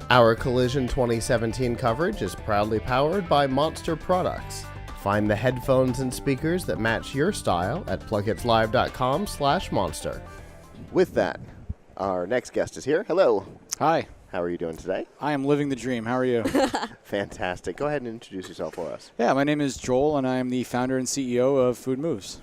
Our Collision 2017 coverage is proudly powered by Monster Products. Find the headphones and speakers that match your style at PLUGHITZLive.com/monster. With that, our next guest is here. Hello. Hi. How are you doing today? I am living the dream. How are you? Fantastic. Go ahead and introduce yourself for us. Yeah, my name is Joel, and I am the founder and CEO of Food Moves.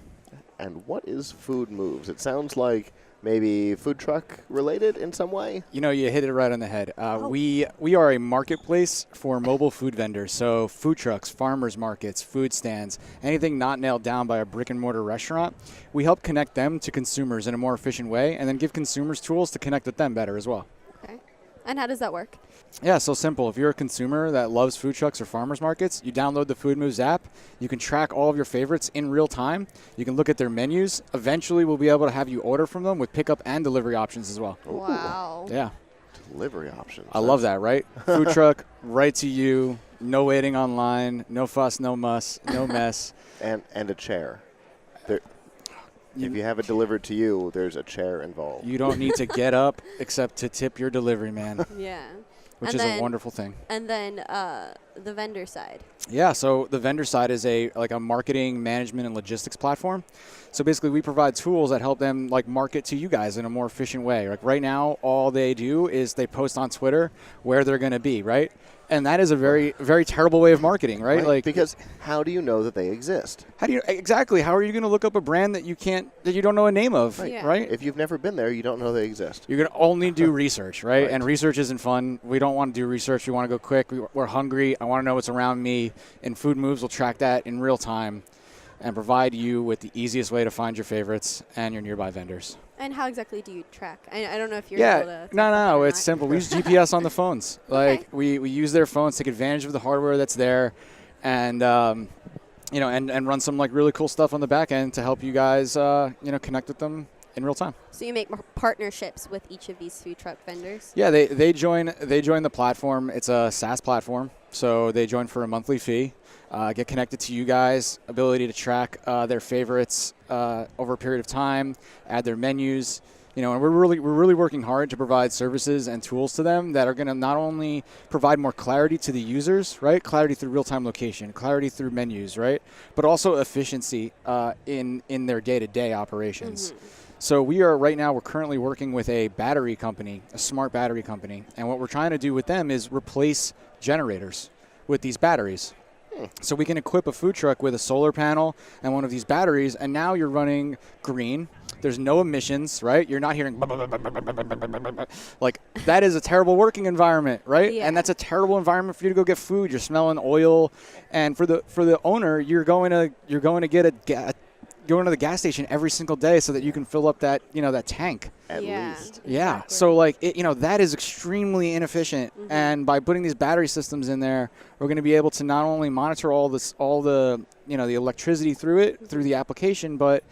And what is Food Moves? It sounds like maybe food truck related in some way? You know, you hit it right on the head. We are a marketplace for mobile food vendors. So food trucks, farmers markets, food stands, anything not nailed down by a brick and mortar restaurant, we help connect them to consumers in a more efficient way and then give consumers tools to connect with them better as well. Okay. And how does that work? Yeah, so simple. If you're a consumer that loves food trucks or farmers markets, you download the Food Moves app. You can track all of your favorites in real time. You can look at their menus. Eventually, we'll be able to have you order from them with pickup and delivery options as well. Wow. Yeah. Delivery options. I love that, right? Food truck, right to you, no waiting online, no fuss, no muss, no mess. And a chair. If you have it delivered to you, there's a chair involved. You don't need to get up except to tip your delivery man. Yeah. Which is a wonderful thing. And then the vendor side. Yeah, so the vendor side is a marketing, management, and logistics platform. So basically, we provide tools that help them market to you guys in a more efficient way. Like right now, all they do is they post on Twitter where they're going to be, right? And that is a very, very terrible way of marketing, right? Because how do you know that they exist? How are you going to look up a brand that you don't know a name of, right? If you've never been there, you don't know they exist. You're going to only do research, right? And research isn't fun. We don't want to do research. We want to go quick. We're hungry. I want to know what's around me. And Food Moves will track that in real time and provide you with the easiest way to find your favorites and your nearby vendors. And how exactly do you track? I don't know if you're able to. No, it's simple. We use GPS on the phones. We use their phones, take advantage of the hardware that's there, and and run some really cool stuff on the back end to help you guys connect with them in real time. So you make partnerships with each of these food truck vendors? Yeah, they join the platform. It's a SaaS platform, so they join for a monthly fee. Get connected to you guys, ability to track their favorites over a period of time, add their menus, and we're really working hard to provide services and tools to them that are going to not only provide more clarity to the users, right? Clarity through real-time location, clarity through menus, right? But also efficiency in their day-to-day operations. Mm-hmm. So we're currently working with a battery company, a smart battery company, and what we're trying to do with them is replace generators with these batteries. So we can equip a food truck with a solar panel and one of these batteries, and now you're running green. There's no emissions, right? You're not hearing that is a terrible working environment, right? Yeah. And that's a terrible environment for you to go get food. You're smelling oil, and for the owner, you're going to go to the gas station every single day so that you can fill up that tank. At least. Yeah. Exactly. So that is extremely inefficient. Mm-hmm. And by putting these battery systems in there, we're going to be able to not only monitor all the electricity through the application, but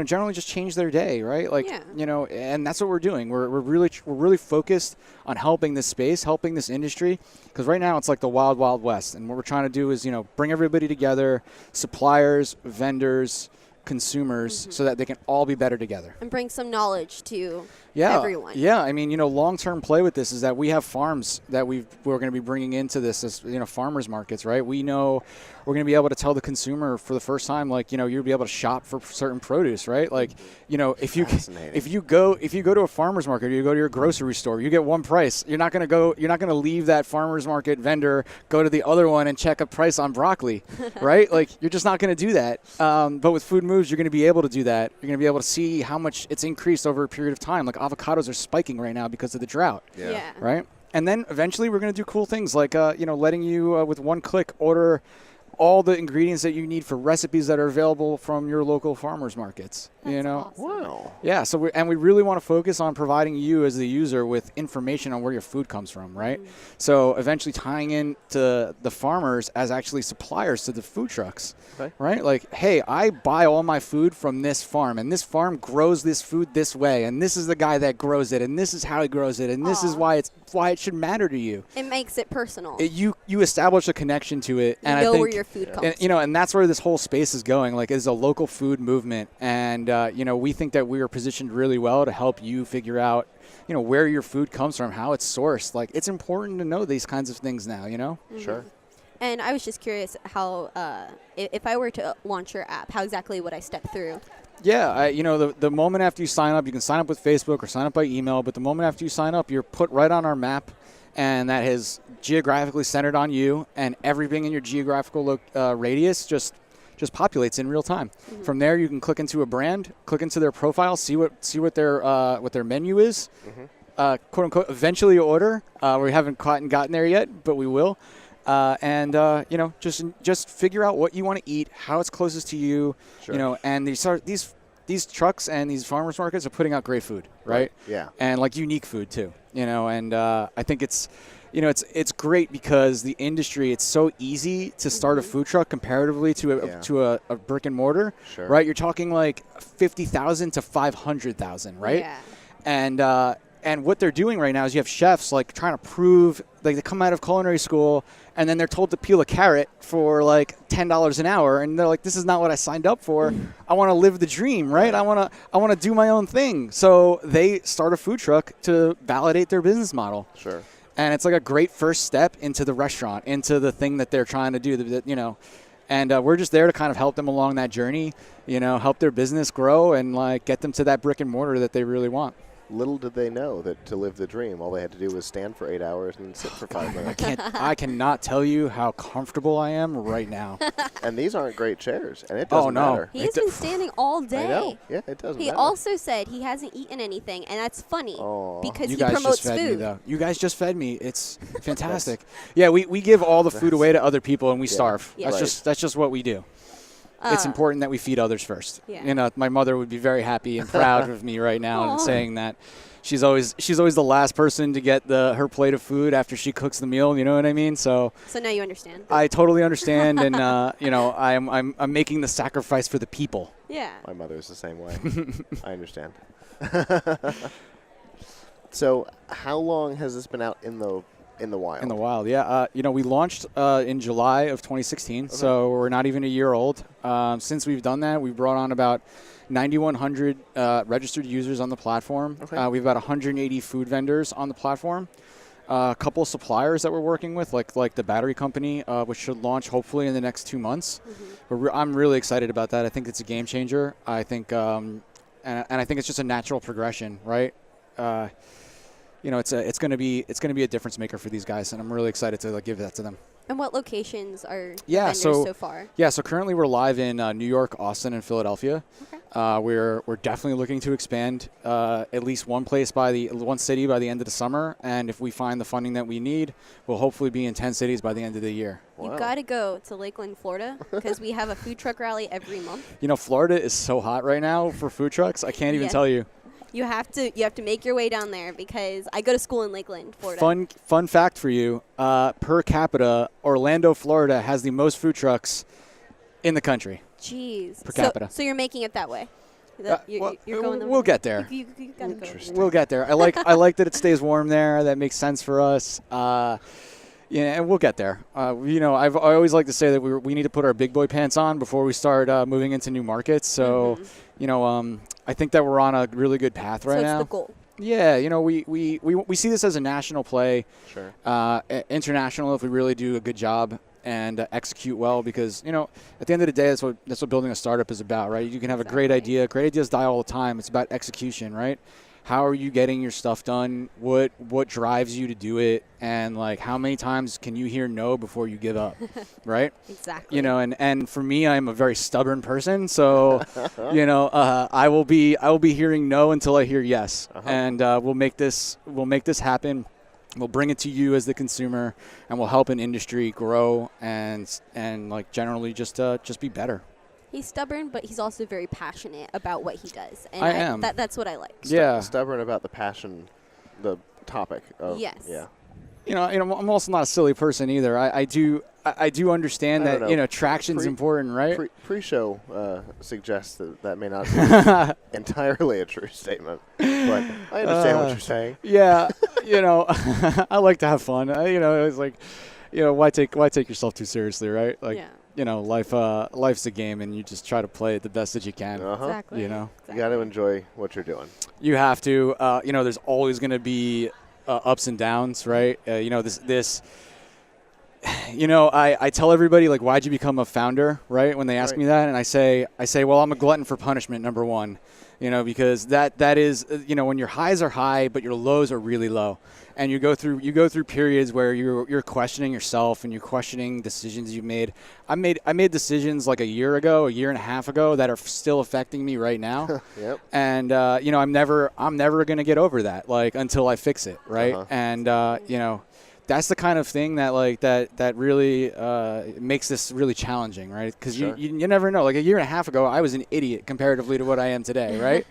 generally just change their day, right? And that's what we're doing. We're really focused on helping this space, helping this industry, because right now it's like the wild, wild west. And what we're trying to do is bring everybody together, suppliers, vendors, consumers, so that they can all be better together and bring some knowledge to everyone. Yeah, I mean, long-term play with this is that we have farms that we're going to be bringing into this as farmers markets, right? We know we're going to be able to tell the consumer for the first time, you'll be able to shop for certain produce, right? If you go to a farmers market, or you go to your grocery store, you get one price. You're not going to leave that farmers market vendor, go to the other one and check a price on broccoli, right? You're just not going to do that. But with Food Moves, you're going to be able to do that. You're going to be able to see how much it's increased over a period of time. Avocados are spiking right now because of the drought. Yeah. Right? And then eventually we're going to do cool things letting you with one click order all the ingredients that you need for recipes that are available from your local farmers markets. That's awesome. Wow. Yeah, so we really want to focus on providing you as the user with information on where your food comes from, right? Mm-hmm. So eventually tying in to the farmers as actually suppliers to the food trucks, right? Hey, I buy all my food from this farm, and this farm grows this food this way, and this is the guy that grows it, and this is how he grows it, and this is why it should matter to you. It makes it personal. You establish a connection to it, and you know I think where your food comes from. And that's where this whole space is going. It's a local food movement, and we think that we are positioned really well to help you figure out, where your food comes from, how it's sourced. Like, it's important to know these kinds of things now, Sure. And I was just curious how, if I were to launch your app, how exactly would I step through? Yeah, the moment after you sign up, you can sign up with Facebook or sign up by email, but the moment after you sign up, you're put right on our map, and that is geographically centered on you, and everything in your geographical radius just populates in real time. Mm-hmm. From there, you can click into a brand, click into their profile, see what their menu is, quote unquote. Eventually, order. We haven't gotten there yet, but we will. Just figure out what you want to eat, how it's closest to you, Sure. And these trucks and these farmers markets are putting out great food, right? Yeah. And like unique food too, and I think it's great because the industry, it's so easy to start a food truck comparatively to a brick and mortar, Sure. right? You're talking like 50,000 to 500,000, right? Yeah. And what they're doing right now is you have chefs like trying to prove, like they come out of culinary school and then they're told to peel a carrot for like $10 an hour, and they're like, this is not what I signed up for. I want to live the dream, right? I want to do my own thing. So they start a food truck to validate their business model. Sure. And it's like a great first step into the restaurant, into the thing that they're trying to do, And we're just there to kind of help them along that journey, help their business grow and like get them to that brick and mortar that they really want. Little did they know that to live the dream, all they had to do was stand for 8 hours and sit for 5 minutes. I cannot tell you how comfortable I am right now. And these aren't great chairs, and it doesn't matter. He's been standing all day. I know. Yeah, it doesn't matter. He also said he hasn't eaten anything, and that's funny because You he guys promotes just fed food. me, though. You guys just fed me. It's fantastic. Yeah, we give all the food away to other people, and we starve. Yeah. That's just what we do. It's important that we feed others first. Yeah. My mother would be very happy and proud of me right now and saying that. She's always the last person to get her plate of food after she cooks the meal. You know what I mean? So now you understand. I totally understand, and I'm making the sacrifice for the people. Yeah. My mother is the same way. I understand. So, how long has this been out in the wild? In the wild, yeah. We launched in July of 2016, so we're not even a year old. Since we've done that, we've brought on about 9,100 registered users on the platform. Okay. We've got 180 food vendors on the platform. A couple of suppliers that we're working with, like the battery company, which should launch hopefully in the next 2 months. But I'm really excited about that. I think it's a game changer. I think, and I think it's just a natural progression, right? It's going to be a difference maker for these guys, and I'm really excited to give that to them. And what locations are vendors so far? Yeah, so currently we're live in New York, Austin, and Philadelphia. Okay. We're definitely looking to expand at least one city by the end of the summer, and if we find the funding that we need, we'll hopefully be in 10 cities by the end of the year. Wow. You got to go to Lakeland, Florida, because we have a food truck rally every month. Florida is so hot right now for food trucks. I can't even tell you. You have to make your way down there because I go to school in Lakeland, Florida. Fun fact for you: per capita, Orlando, Florida has the most food trucks in the country. Jeez. Per capita. So you're making it that way. You're going. We'll get there. You gotta go. We'll get there. I like that it stays warm there. That makes sense for us. And we'll get there. I always like to say that we need to put our big boy pants on before we start moving into new markets. So, I think that we're on a really good path right now. So it's the goal. Yeah, we see this as a national play. Sure. International if we really do a good job and execute well, because at the end of the day, that's what building a startup is about, right? You can have a great idea. Great ideas die all the time. It's about execution, right? How are you getting your stuff done? What drives you to do it? And like, how many times can you hear no before you give up, right? Exactly. And for me, I'm a very stubborn person, so I will be hearing no until I hear yes, and we'll make this happen. We'll bring it to you as the consumer, and we'll help an industry grow and like generally just be better. He's stubborn, but he's also very passionate about what he does. And I am. That's what I like. Stubborn about the passion, the topic of. Yes. Yeah. I'm also not a silly person either. I do understand that traction's important, right? Pre-show suggests that may not be entirely a true statement, but I understand what you're saying. Yeah, I like to have fun. It's like, why take yourself too seriously, right? Like, life's a game, and you just try to play it the best that you can. Exactly. You know, You got to enjoy what you're doing. you have to. There's always going to be ups and downs, right? This. I tell everybody, like, why'd you become a founder, right? When they ask me that, and I say, well, I'm a glutton for punishment, number one, because that is, when your highs are high, but your lows are really low, and you go through periods where you're questioning yourself and you're questioning decisions you've made. I made decisions like a year and a half ago that are still affecting me right now. Yep. And I'm never going to get over that, like, until I fix it, right? And that's the kind of thing that really makes this really challenging, right? Because you never know. Like a year and a half ago, I was an idiot comparatively to what I am today, right?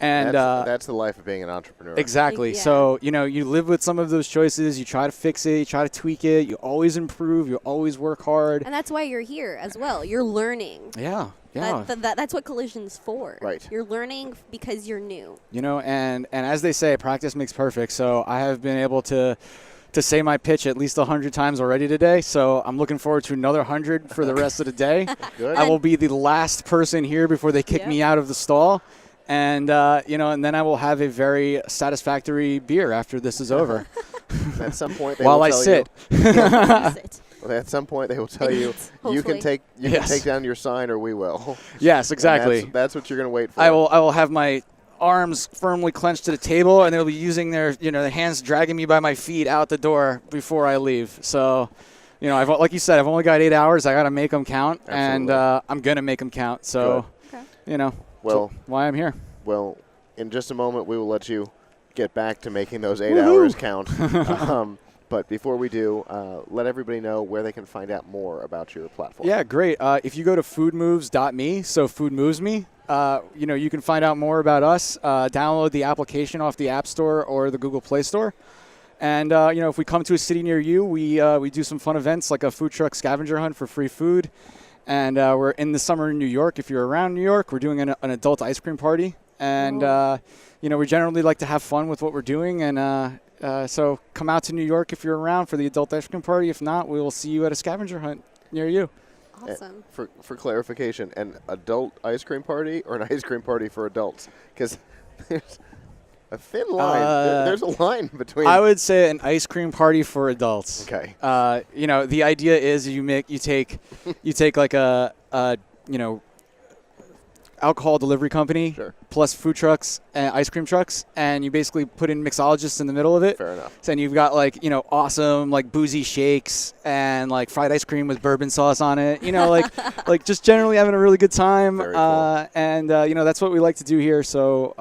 And that's the life of being an entrepreneur. Exactly. Yeah. So you live with some of those choices. You try to fix it. You try to tweak it. You always improve. You always work hard. And that's why you're here as well. You're learning. Yeah. Yeah. That's what Collision's for. Right. You're learning because you're new. And as they say, practice makes perfect. So I have been able to say my pitch at least 100 times already today, so I'm looking forward to another 100 for the rest of the day. Good. I will be the last person here before they kick me out of the stall, and and then I will have a very satisfactory beer after this is over. At some point, they While will I tell sit. Well, at some point, they will tell you you can take down your sign, or we will. Yes, exactly. That's what you're going to wait for. I will have my arms firmly clenched to the table, and they'll be using their hands dragging me by my feet out the door before I leave. So, like you said, I've only got 8 hours. I got to make them count, Absolutely. and I'm gonna make them count. So, Well, why I'm here. Well, in just a moment, we will let you get back to making those 8 hours count. But before we do, let everybody know where they can find out more about your platform. Yeah, great. If you go to foodmoves.me, so food moves me, you can find out more about us. Download the application off the App Store or the Google Play Store. And, if we come to a city near you, we do some fun events like a food truck scavenger hunt for free food. And we're in the summer in New York. If you're around New York, we're doing an adult ice cream party. And, we generally like to have fun with what we're doing. And so come out to New York if you're around for the adult ice cream party. If not, we will see you at a scavenger hunt near you. Awesome. For clarification, an adult ice cream party or an ice cream party for adults? Because there's a thin line. There's a line between. I would say an ice cream party for adults. Okay. The idea is you take like a alcohol delivery company plus food trucks and ice cream trucks, and you basically put in mixologists in the middle of it. Fair enough. So, and you've got awesome boozy shakes and fried ice cream with bourbon sauce on it. Like just generally having a really good time. Very cool. And that's what we like to do here. So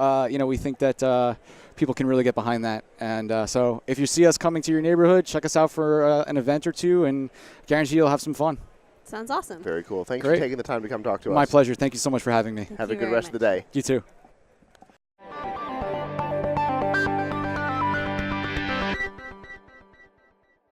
we think that people can really get behind that. And so if you see us coming to your neighborhood, check us out for an event or two, and guarantee you'll have some fun. Sounds awesome. Very cool. Thanks for taking the time to come talk to us. My pleasure. Thank you so much for having me. Have a good rest of the day. You too.